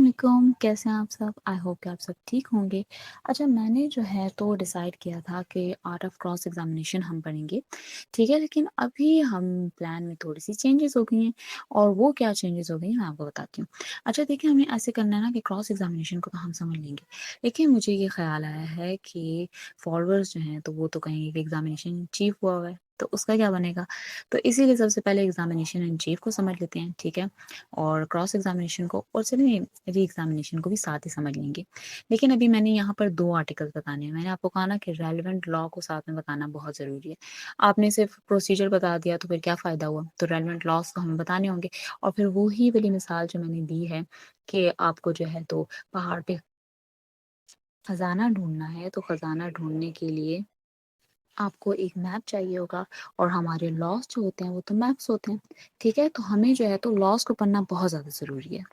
अस्सलामुअलैकुम, कैसे हैं आप सब? आई होप कि आप सब ठीक होंगे। अच्छा मैंने जो है तो डिसाइड किया था कि आर्ट ऑफ क्रॉस एग्ज़ामिनेशन हम पढ़ेंगे, ठीक है? लेकिन अभी हम प्लान में थोड़ी-सी चेंजेज़ हो गई हैं और वो क्या चेंजेज़ हो गई हैं मैं आपको बताती हूँ। अच्छा देखिए हमें ऐसे करना है ना कि क्रॉस एग्ज़ामिनेशन को तो हम समझ लेंगे। लेकिन मुझे ये ख़्याल आया है कि फॉलोअर्स जो हैं तो वो तो कहेंगे कि एग्ज़ामिनेशन चीफ हुआ है, तो उसका क्या बनेगा? तो इसीलिए सबसे पहले एग्ज़ामिनेशन इन चीफ को समझ लेते हैं, ठीक है? और क्रॉस एग्ज़ामिनेशन को और चलिए री एग्ज़ामिनेशन को भी साथ ही समझ लेंगे। लेकिन अभी मैंने यहाँ पर 2 आर्टिकल्स बताने हैं। मैंने आपको कहा ना कि रेलेवेंट लॉ को साथ में बताना बहुत ज़रूरी है। आपने सिर्फ़ प्रोसीजर बता दिया तो फिर क्या फ़ायदा हुआ? तो रेलेवेंट लॉज़ तो हमें बताने होंगे और फिर वो ही वाली मिसाल जो मैंने दी है कि आपको जो है तो पहाड़ पे खज़ाना ढूँढना है, तो खज़ाना ढूँढने के लिए आपको एक मैप चाहिए होगा और हमारे लॉज़ जो होते हैं वो तो मैप्स होते हैं, ठीक है? तो हमें जो है तो लॉज़ को पढ़ना बहुत ज़्यादा ज़रूरी है।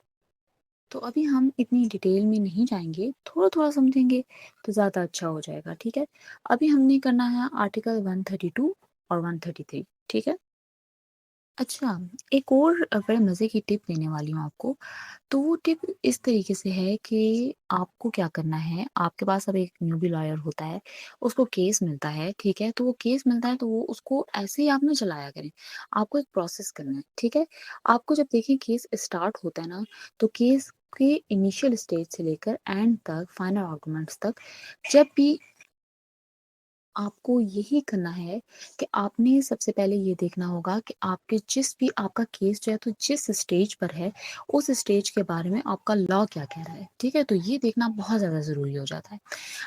तो अभी हम इतनी डिटेल में नहीं जाएँगे, थोड़ा-थोड़ा समझेंगे तो ज़्यादा अच्छा हो जाएगा, ठीक है? अभी हमने करना है आर्टिकल 132 और 133, ठीक है? अच्छा, एक और बड़े मज़े की टिप देने वाली हूँ आपको। तो वो टिप इस तरीके से है कि आपको क्या करना है, आपके पास अब एक न्यूबी लॉयर होता है, उसको केस मिलता है, ठीक है? तो वो केस मिलता है तो वो उसको ऐसे ही आप ना चलाया करें। आपको एक प्रोसेस करना है, ठीक है? आपको जब देखिए केस स्टार्ट होता है ना, तो केस के इनिशियल स्टेज से लेकर एंड तक, फाइनल आर्गुमेंट्स तक जब भी आपको यही करना है कि आपने सबसे पहले ये देखना होगा कि आपके जिस भी आपका केस जो है तो जिस स्टेज पर है, उस स्टेज के बारे में आपका लॉ क्या कह रहा है, ठीक है? तो ये देखना बहुत ज़्यादा ज़रूरी हो जाता है।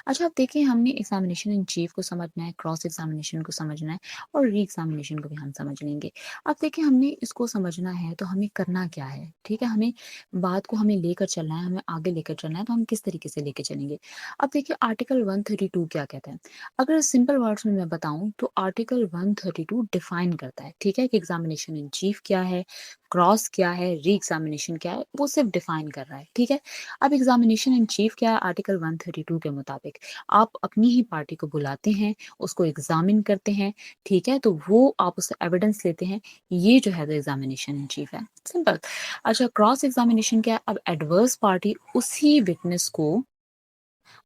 अच्छा अब देखिए हमने एग्ज़ामिनेशन इन चीफ को समझना है, क्रॉस एग्ज़ामिनेशन को समझना है और री एग्ज़ामिनेशन को भी हम समझ लेंगे। अब देखिए हमने इसको समझना है तो हमें करना क्या है, ठीक है? हमें बात को हमें लेकर चलना है, हमें आगे लेकर चलना है तो हम किस तरीके से लेके चलेंगे? अब देखिए आर्टिकल 132 क्या कहता है? अगर सिंपल वर्ड्स में मैं बताऊँ तो आर्टिकल 132 डिफाइन करता है, ठीक है? कि एग्ज़ामिनेशन इन चीफ क्या है, क्रॉस क्या है, री एग्ज़ामिनेशन क्या है, वो सिर्फ़ डिफाइन कर रहा है, ठीक है? अब एग्ज़ामिनेशन इन चीफ क्या है आर्टिकल 132 के मुताबिक? आप अपनी ही पार्टी को बुलाते हैं, उसको एग्ज़ामिन करते हैं, ठीक है? तो वो आप उससे एविडेंस लेते हैं, ये जो है द एग्ज़ामिनेशन इन चीफ है, सिंपल। अच्छा क्रॉस एग्ज़ामिनेशन क्या है? अब एडवर्स पार्टी उसी विटनेस को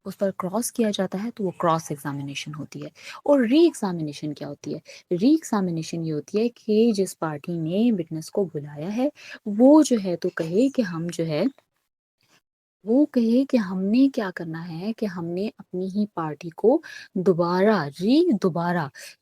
उस पर क्रॉस किया जाता है तो वो क्रॉस एग्जामिनेशन होती है और री एग्जामिनेशन क्या होती है? री एग्जामिनेशन ये होती है कि जिस पार्टी ने विटनेस को बुलाया है वो जो है तो कहे कि हम जो है वो कहे कि हमने क्या करना है कि हमने अपनी ही पार्टी को दोबारा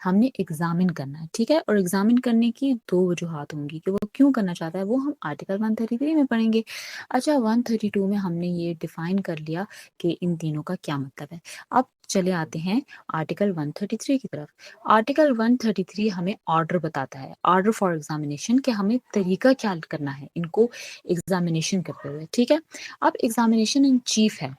हमने एग्जामिन करना है, ठीक है? और एग्जामिन करने की दो वजूहात होंगी कि वो क्यों करना चाहता है वो हम आर्टिकल 133 में पढ़ेंगे। अच्छा 132 में हमने ये डिफाइन कर लिया कि इन तीनों का क्या मतलब है। अब चले आते हैं आर्टिकल 133 की तरफ। आर्टिकल 133 हमें ऑर्डर बताता है, ऑर्डर फॉर एग्जामिनेशन कि हमें तरीका क्या करना है इनको एग्जामिनेशन करते हुए, ठीक है? अब एग्जामिनेशन इन चीफ है।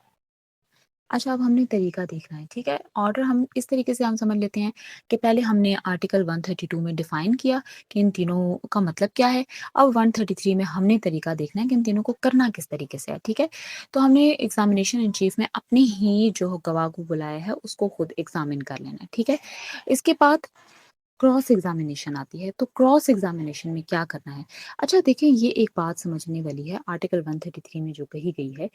अच्छा अब हमने तरीका देखना है, ठीक है? ऑर्डर हम इस तरीके से हम समझ लेते हैं कि पहले हमने आर्टिकल 132 में डिफाइन किया कि इन तीनों का मतलब क्या है। अब 133 में हमने तरीका देखना है कि इन तीनों को करना किस तरीके से है, ठीक है? तो हमने एग्जामिनेशन इन चीफ में अपने ही जो गवाह को बुलाया है उसको खुद एग्जामिन कर लेना है, ठीक है? इसके बाद क्रॉस एग्जामिनेशन आती है, तो क्रॉस एग्जामिनेशन में क्या करना है? अच्छा देखिए ये एक बात समझने वाली है आर्टिकल 133 में जो कही गई है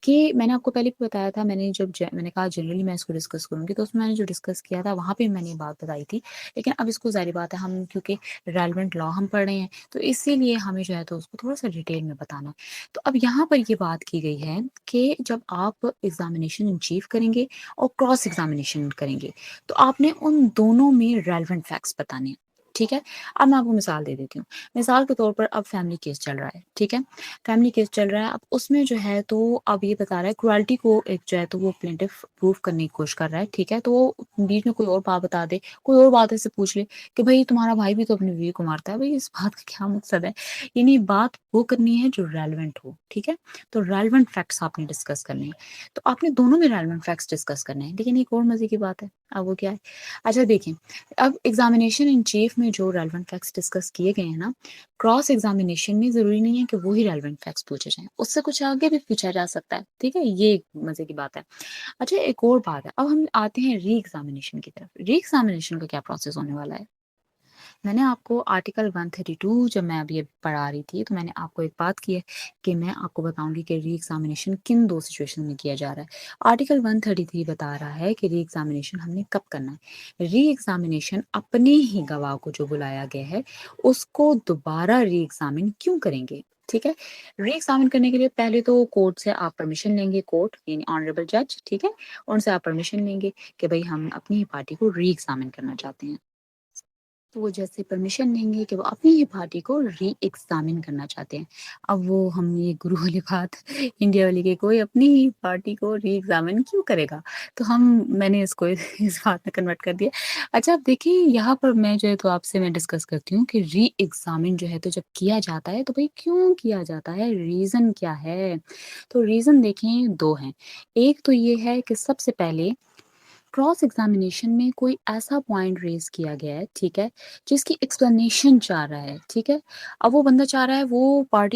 कि मैंने आपको पहले भी बताया था मैंने कहा जनरली मैं इसको डिस्कस करूँगी तो उसमें मैंने जो डिस्कस किया था वहाँ पे मैंने ये बात बताई थी। लेकिन अब इसको ज़ाहिर बात है हम क्योंकि रेलेवेंट लॉ हम पढ़ रहे हैं तो इसीलिए हमें जो है तो उसको थोड़ा-सा डिटेल में बताना है। तो अब यहाँ पर ये बात की गई है कि जब आप एग्जामिनेशन इन चीफ करेंगे और क्रॉस एग्जामिनेशन करेंगे तो आपने उन दोनों में रेलेवेंट फैक्ट्स बताने हैं, ठीक है? अब मैं आपको मिसाल दे देती हूँ। मिसाल के तौर पर अब फैमिली केस चल रहा है, ठीक है? फैमिली केस चल रहा है, अब उसमें जो है तो अब ये बता रहा है क्रुएल्टी को एक जो है तो वो प्लेंटिफ प्रूफ करने की कोशिश कर रहा है, ठीक है? तो वो बीच में कोई और बात बता दे, कोई और बात ऐसे पूछ ले कि भई तुम्हारा भाई भी तो अपनी बीवी को मारता है, भई इस बात का क्या मकसद है? यानी बात वो करनी है जो रेलेवेंट हो, ठीक है? तो रेलेवेंट फैक्ट्स आपने डिस्कस करने हैं। तो आपने दोनों में रेलेवेंट फैक्ट्स डिस्कस करने हैं। लेकिन एक और मज़े की बात है, अब वो क्या है? अच्छा देखिए, अब एग्ज़ामिनेशन इन चीफ में जो रेलेवेंट फैक्ट्स डिस्कस किए गए हैं ना, क्रॉस एग्ज़ामिनेशन में ज़रूरी नहीं है कि वो ही रेलेवेंट फैक्ट्स पूछे जाएँ, उससे कुछ आगे भी पूछा जा सकता है, ठीक है? ये एक मज़े की बात है। अच्छा एक और बात है, अब हम आते हैं री एग्ज़ामिनेशन की तरफ। री एग्ज़ामिनेशन का क्या प्रोसेस होने वाला है? मैंने आपको आर्टिकल 132 जब मैं अभी-अभी पढ़ा रही थी, तो मैंने आपको एक बात की है कि मैं आपको बताऊँगी कि री-एग्ज़ामिनेशन किन 2 सिचुएशन में किया जा रहा है। आर्टिकल 133 बता रहा है कि री-एग्ज़ामिनेशन हमने कब करना है। री-एग्ज़ामिनेशन अपने ही गवाह को जो बुलाया गया है, उसको दोबारा री-एग्ज़ामिन क्यों करेंगे, ठीक है? री-एग्ज़ामिन करने के लिए पहले तो कोर्ट से आप परमिशन लेंगे, कोर्ट यानी ऑनरेबल जज, ठीक है? उनसे आप परमिशन लेंगे कि भई हम अपनी ही पार्टी को री-एग्ज़ामिन करना चाहते हैं। तो वो जैसे परमिशन लेंगे कि वो अपनी ही पार्टी को री-एग्ज़ामिन करना चाहते हैं। अब वो हम ये गुरु वाली बात इंडिया वाली कि कोई अपनी ही पार्टी को री-एग्ज़ामिन क्यों करेगा? तो मैंने इसको इस बात में कन्वर्ट कर दिया। अच्छा अब देखिए यहाँ पर मैं जो है तो आपसे मैं डिस्कस करती हूँ कि री-एग्ज़ामिन जो है तो जब किया जाता है तो भई क्यों किया जाता है? रीज़न क्या है? तो रीज़न देखें 2 हैं। एक तो ये है कि सबसे पहले क्रॉस एग्जामिनेशन में कोई ऐसा पॉइंट रेज़ किया गया है, ठीक है? जिसकी एक्सप्लेनेशन चाह रहा है, ठीक है? अब वो बंदा चाह रहा है वो पार्टी